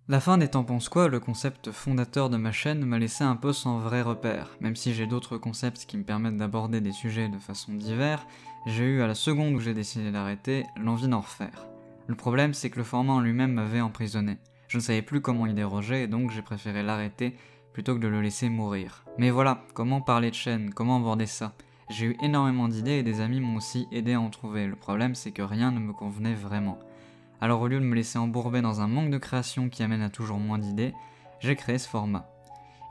La fin des T'en penses quoi, le concept fondateur de ma chaîne, m'a laissé un peu sans vrai repère. Même si j'ai d'autres concepts qui me permettent d'aborder des sujets de façon diverse, j'ai eu à la seconde où j'ai décidé d'arrêter, l'envie d'en refaire. Le problème, c'est que le format en lui-même m'avait emprisonné. Je ne savais plus comment y déroger et donc j'ai préféré l'arrêter plutôt que de le laisser mourir. Mais voilà, comment parler de chaîne, comment aborder ça? J'ai eu énormément d'idées et des amis m'ont aussi aidé à en trouver. Le problème, c'est que rien ne me convenait vraiment. Alors au lieu de me laisser embourber dans un manque de création qui amène à toujours moins d'idées, j'ai créé ce format.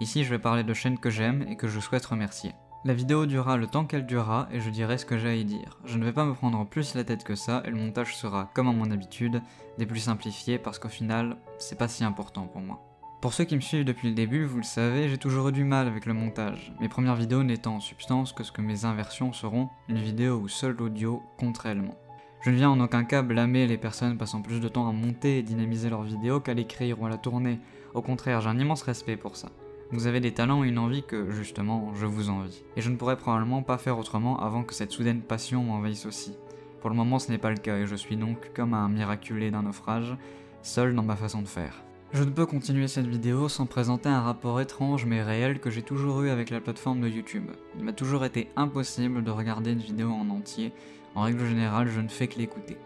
Ici je vais parler de chaînes que j'aime et que je souhaite remercier. La vidéo durera le temps qu'elle durera et je dirai ce que j'ai à y dire. Je ne vais pas me prendre plus la tête que ça et le montage sera, comme à mon habitude, des plus simplifiés parce qu'au final, c'est pas si important pour moi. Pour ceux qui me suivent depuis le début, vous le savez, j'ai toujours eu du mal avec le montage, mes premières vidéos n'étant en substance que ce que mes inversions seront, une vidéo où seul l'audio compte réellement. Je ne viens en aucun cas blâmer les personnes passant plus de temps à monter et dynamiser leurs vidéos qu'à l'écrire ou à la tourner. Au contraire, j'ai un immense respect pour ça. Vous avez des talents et une envie que, justement, je vous envie. Et je ne pourrais probablement pas faire autrement avant que cette soudaine passion m'envahisse aussi. Pour le moment, ce n'est pas le cas et je suis donc, comme un miraculé d'un naufrage, seul dans ma façon de faire. Je ne peux continuer cette vidéo sans présenter un rapport étrange mais réel que j'ai toujours eu avec la plateforme de YouTube. Il m'a toujours été impossible de regarder une vidéo en entier. En règle générale, je ne fais que l'écouter.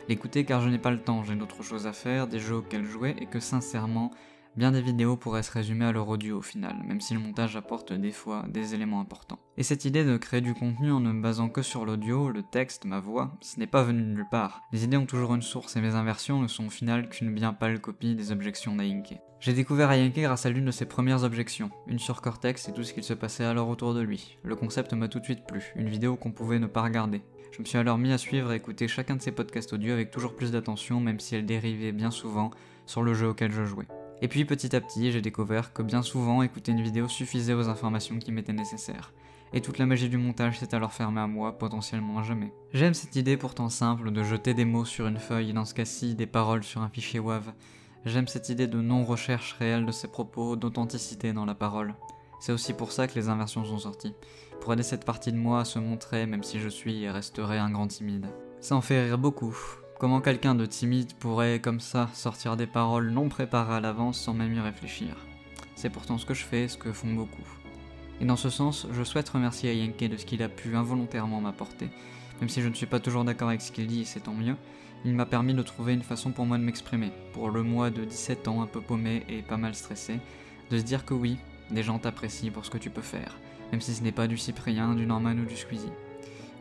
L'écouter car je n'ai pas le temps, j'ai d'autres choses à faire, des jeux auxquels jouer, et que sincèrement, bien des vidéos pourraient se résumer à leur audio au final, même si le montage apporte des fois des éléments importants. Et cette idée de créer du contenu en ne me basant que sur l'audio, le texte, ma voix, ce n'est pas venu de nulle part. Les idées ont toujours une source et mes inversions ne sont au final qu'une bien pâle copie des objections d'Ayenke. J'ai découvert Ayenke grâce à l'une de ses premières objections, une sur Cortex et tout ce qu'il se passait alors autour de lui. Le concept m'a tout de suite plu, une vidéo qu'on pouvait ne pas regarder. Je me suis alors mis à suivre et écouter chacun de ses podcasts audio avec toujours plus d'attention, même si elle dérivait bien souvent sur le jeu auquel je jouais. Et puis petit à petit, j'ai découvert que bien souvent, écouter une vidéo suffisait aux informations qui m'étaient nécessaires. Et toute la magie du montage s'est alors fermée à moi, potentiellement à jamais. J'aime cette idée pourtant simple de jeter des mots sur une feuille, dans ce cas-ci des paroles sur un fichier WAV. J'aime cette idée de non-recherche réelle de ses propos, d'authenticité dans la parole. C'est aussi pour ça que les inversions sont sorties, pour aider cette partie de moi à se montrer même si je suis et resterai un grand timide. Ça en fait rire beaucoup. Comment quelqu'un de timide pourrait, comme ça, sortir des paroles non préparées à l'avance sans même y réfléchir? C'est pourtant ce que je fais, ce que font beaucoup. Et dans ce sens, je souhaite remercier Ayenke de ce qu'il a pu involontairement m'apporter. Même si je ne suis pas toujours d'accord avec ce qu'il dit et c'est tant mieux, il m'a permis de trouver une façon pour moi de m'exprimer, pour le moi de 17 ans un peu paumé et pas mal stressé, de se dire que oui, des gens t'apprécient pour ce que tu peux faire, même si ce n'est pas du Cyprien, du Norman ou du Squeezie.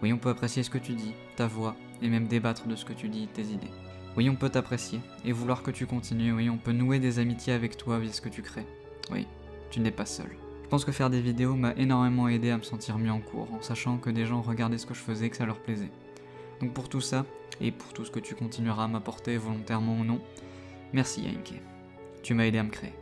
Oui, on peut apprécier ce que tu dis, ta voix, et même débattre de ce que tu dis, tes idées. Oui, on peut t'apprécier, et vouloir que tu continues, oui, on peut nouer des amitiés avec toi via ce que tu crées. Oui, tu n'es pas seul. Je pense que faire des vidéos m'a énormément aidé à me sentir mieux en cours, en sachant que des gens regardaient ce que je faisais et que ça leur plaisait. Donc pour tout ça, et pour tout ce que tu continueras à m'apporter volontairement ou non, merci Ayenke. Tu m'as aidé à me créer.